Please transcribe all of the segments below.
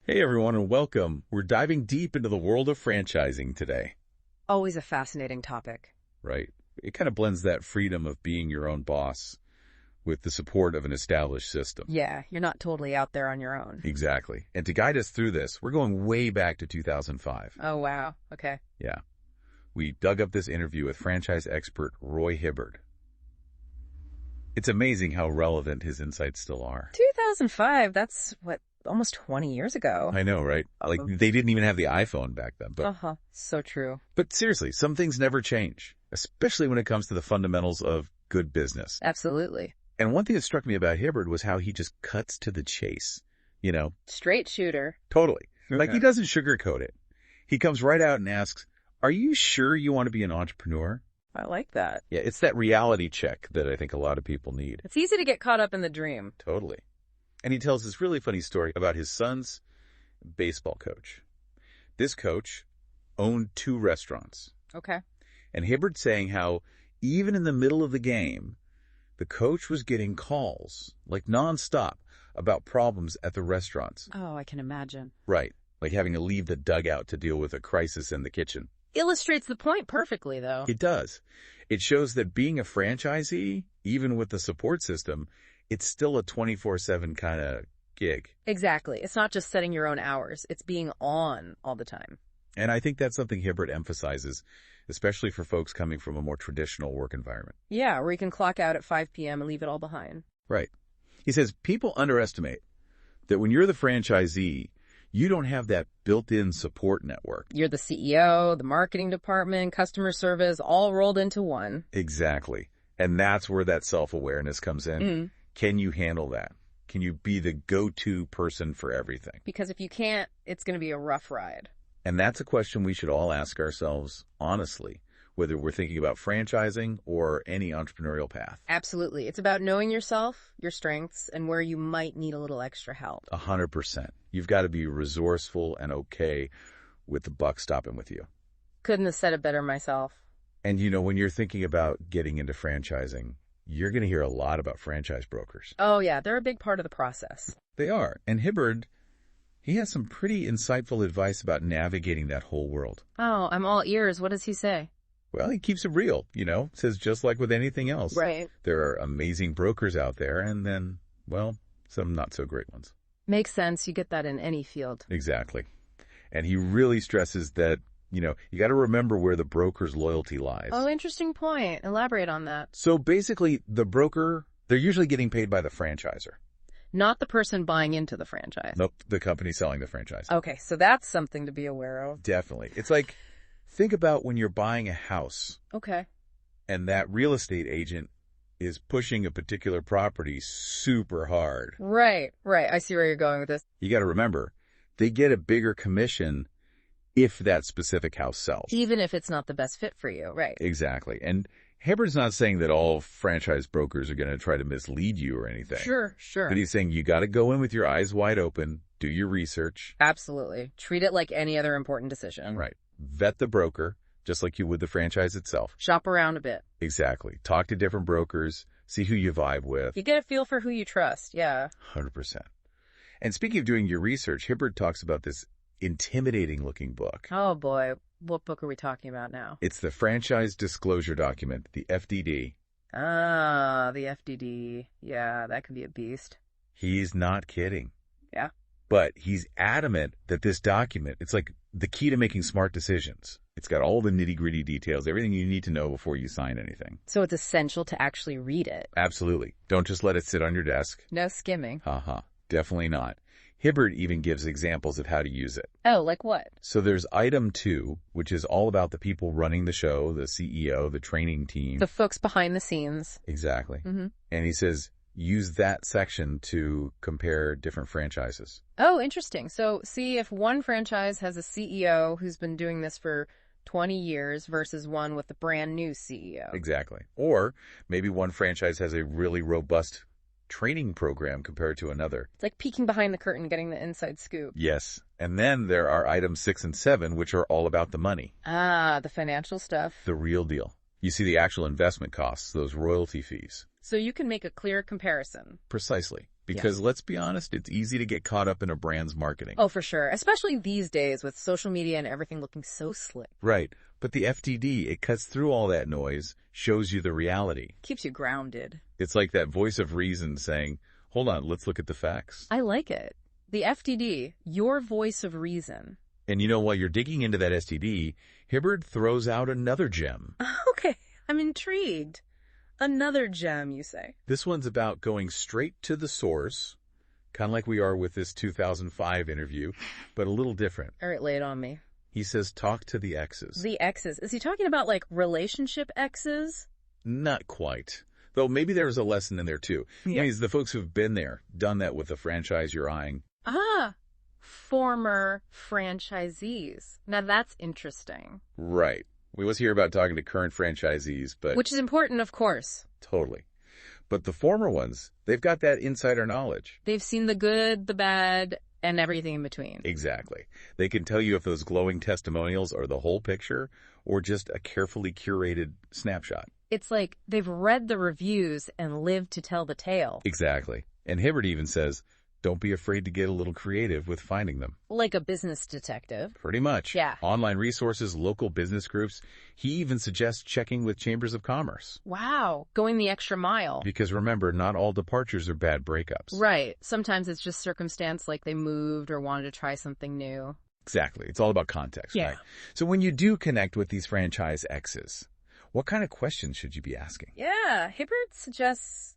Hey everyone and welcome. We're diving deep into the world of franchising today, Always a fascinating topic. right? It kind of blends that freedom of being your own boss with the support of an established system. Yeah, you're not totally out there on your own. Exactly. And to guide us through this, we're going way back to 2005. Oh, wow. Okay. Yeah. We dug up this interview with franchise expert Roy Hibberd. It's amazing how relevant his insights still are. 2005, that's almost 20 years ago. I know, right? Like they didn't even have the iPhone back then. But So true. But seriously, some things never change, especially when it comes to the fundamentals of good business. Absolutely. And one thing that struck me about Hibberd was how he just cuts to the chase, Straight shooter. Totally. Like he doesn't sugarcoat it. He comes right out and asks, are you sure you want to be an entrepreneur? I like that. Yeah, it's that reality check that I think a lot of people need. It's easy to get caught up in the dream. Totally. And he tells this really funny story about his son's baseball coach. This coach owned 2 restaurants. Okay. And Hibberd saying how even in the middle of the game, the coach was getting calls, like nonstop, about problems at the restaurants. Oh, I can imagine. Right. Like having to leave the dugout to deal with a crisis in the kitchen. Illustrates the point perfectly, though. It does. It shows that being a franchisee, even with the support system, it's still a 24/7 kind of gig. Exactly. It's not just setting your own hours. It's being on all the time. And I think that's something Hibberd emphasizes, especially for folks coming from a more traditional work environment. Yeah, where you can clock out at 5 p.m. and leave it all behind. Right. He says people underestimate that when you're the franchisee, you don't have that built-in support network. You're the CEO, the marketing department, customer service, all rolled into one. Exactly. And that's where that self-awareness comes in. Can you handle that? Can you be the go-to person for everything? Because if you can't, it's going to be a rough ride. And that's a question we should all ask ourselves honestly, whether we're thinking about franchising or any entrepreneurial path. Absolutely. It's about knowing yourself, your strengths, and where you might need a little extra help. 100%. You've got to be resourceful and okay with the buck stopping with you. Couldn't have said it better myself. And when you're thinking about getting into franchising, you're going to hear a lot about franchise brokers. Oh, yeah. They're a big part of the process. They are. And Hibberd, he has some pretty insightful advice about navigating that whole world. Oh, I'm all ears. What does he say? Well, he keeps it real, says just like with anything else. Right. There are amazing brokers out there and then, well, some not so great ones. Makes sense. You get that in any field. Exactly. And he really stresses that, you got to remember where the broker's loyalty lies. Oh, interesting point. Elaborate on that. So basically, the broker, they're usually getting paid by the franchisor. Not the person buying into the franchise. Nope, the company selling the franchise. Okay, so that's something to be aware of. Definitely. It's like, think about when you're buying a house. Okay. And that real estate agent is pushing a particular property super hard. Right. I see where you're going with this. You got to remember, they get a bigger commission if that specific house sells. Even if it's not the best fit for you, right? Exactly. And Hibberd's not saying that all franchise brokers are going to try to mislead you or anything. Sure. But he's saying you got to go in with your eyes wide open, do your research. Absolutely. Treat it like any other important decision. Right. Vet the broker, just like you would the franchise itself. Shop around a bit. Exactly. Talk to different brokers, see who you vibe with. You get a feel for who you trust, yeah. 100%. And speaking of doing your research, Hibberd talks about this intimidating-looking book. Oh, boy. What book are we talking about now? It's the Franchise Disclosure Document, the FDD. Ah, the FDD. Yeah, that could be a beast. He's not kidding. Yeah. But he's adamant that this document, it's like the key to making smart decisions. It's got all the nitty-gritty details, everything you need to know before you sign anything. So it's essential to actually read it. Absolutely. Don't just let it sit on your desk. No skimming. Definitely not. Hibberd even gives examples of how to use it. Oh, like what? So there's item 2, which is all about the people running the show, the CEO, the training team. The folks behind the scenes. Exactly. And he says, use that section to compare different franchises. Oh, interesting. So see if one franchise has a CEO who's been doing this for 20 years versus one with a brand new CEO. Exactly. Or maybe one franchise has a really robust training program compared to another. It's like peeking behind the curtain, getting the inside scoop. Yes. And then there are items 6 and 7, which are all about the money. Ah, the financial stuff. The real deal. You see the actual investment costs, those royalty fees. So you can make a clear comparison. Precisely. Because let's be honest, it's easy to get caught up in a brand's marketing. Oh, for sure. Especially these days with social media and everything looking so slick. Right. But the FTD, it cuts through all that noise, shows you the reality. Keeps you grounded. It's like that voice of reason saying, hold on, let's look at the facts. I like it. The FTD, your voice of reason. And while you're digging into that STD, Hibberd throws out another gem. Okay, I'm intrigued. Another gem, you say? This one's about going straight to the source, kind of like we are with this 2005 interview, but a little different. All right, lay it on me. He says, talk to the exes. The exes. Is he talking about, like, relationship exes? Not quite. Though maybe there's a lesson in there, too. Yeah. I mean, it's the folks who've been there, done that with the franchise you're eyeing. Former franchisees. Now that's interesting. Right. We was here about talking to current franchisees, but... Which is important, of course. Totally. But the former ones, they've got that insider knowledge. They've seen the good, the bad, and everything in between. Exactly. They can tell you if those glowing testimonials are the whole picture or just a carefully curated snapshot. It's like they've read the reviews and lived to tell the tale. Exactly. And Hibberd even says, don't be afraid to get a little creative with finding them. Like a business detective. Pretty much. Yeah. Online resources, local business groups. He even suggests checking with chambers of commerce. Wow. Going the extra mile. Because remember, not all departures are bad breakups. Right. Sometimes it's just circumstance, like they moved or wanted to try something new. Exactly. It's all about context, Yeah. right? So when you do connect with these franchise exes, what kind of questions should you be asking? Yeah. Hibberd suggests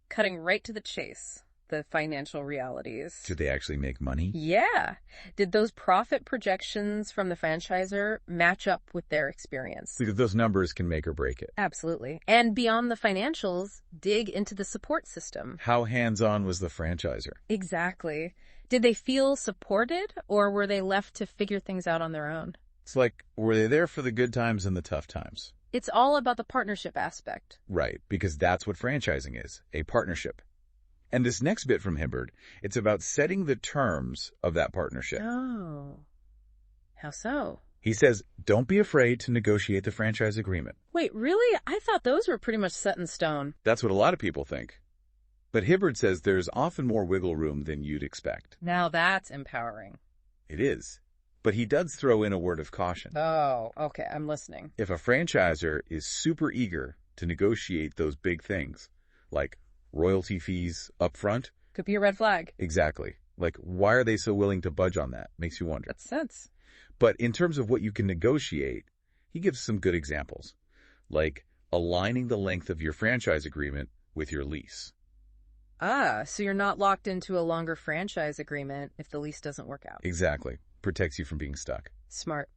cutting right to the chase. The financial realities. Should they actually make money? Yeah. Did those profit projections from the franchisor match up with their experience? Because those numbers can make or break it. Absolutely. And beyond the financials, dig into the support system. How hands-on was the franchisor? Exactly. Did they feel supported, or were they left to figure things out on their own? It's like, were they there for the good times and the tough times? It's all about the partnership aspect. Right, because that's what franchising is, a partnership. And this next bit from Hibberd, it's about setting the terms of that partnership. Oh. How so? He says, don't be afraid to negotiate the franchise agreement. Wait, really? I thought those were pretty much set in stone. That's what a lot of people think. But Hibberd says there's often more wiggle room than you'd expect. Now that's empowering. It is. But he does throw in a word of caution. Oh, okay. I'm listening. If a franchisor is super eager to negotiate those big things, like royalty fees up front. Could be a red flag. Exactly. Like, why are they so willing to budge on that? Makes you wonder. That's sense. But in terms of what you can negotiate, he gives some good examples, like aligning the length of your franchise agreement with your lease. So you're not locked into a longer franchise agreement if the lease doesn't work out. Exactly. Protects you from being stuck. Smart.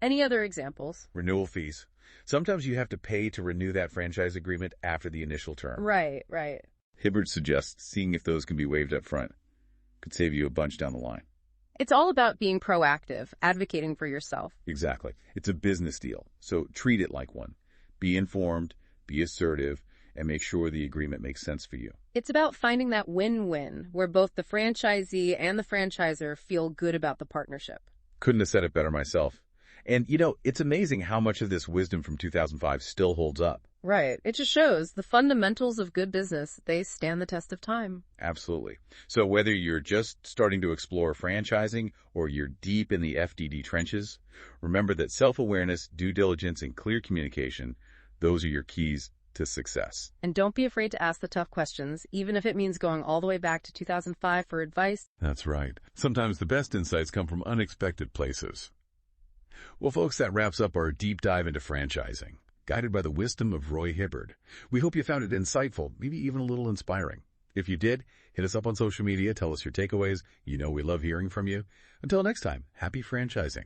Any other examples? Renewal fees. Sometimes you have to pay to renew that franchise agreement after the initial term. Right. Hibberd suggests seeing if those can be waived up front. Could save you a bunch down the line. It's all about being proactive, advocating for yourself. Exactly. It's a business deal, so treat it like one. Be informed, be assertive, and make sure the agreement makes sense for you. It's about finding that win-win where both the franchisee and the franchisor feel good about the partnership. Couldn't have said it better myself. And, it's amazing how much of this wisdom from 2005 still holds up. Right. It just shows the fundamentals of good business, they stand the test of time. Absolutely. So whether you're just starting to explore franchising or you're deep in the FDD trenches, remember that self-awareness, due diligence, and clear communication, those are your keys to success. And don't be afraid to ask the tough questions, even if it means going all the way back to 2005 for advice. That's right. Sometimes the best insights come from unexpected places. Well, folks, that wraps up our deep dive into franchising, guided by the wisdom of Roy Hibberd. We hope you found it insightful, maybe even a little inspiring. If you did, hit us up on social media, tell us your takeaways. We love hearing from you. Until next time, happy franchising.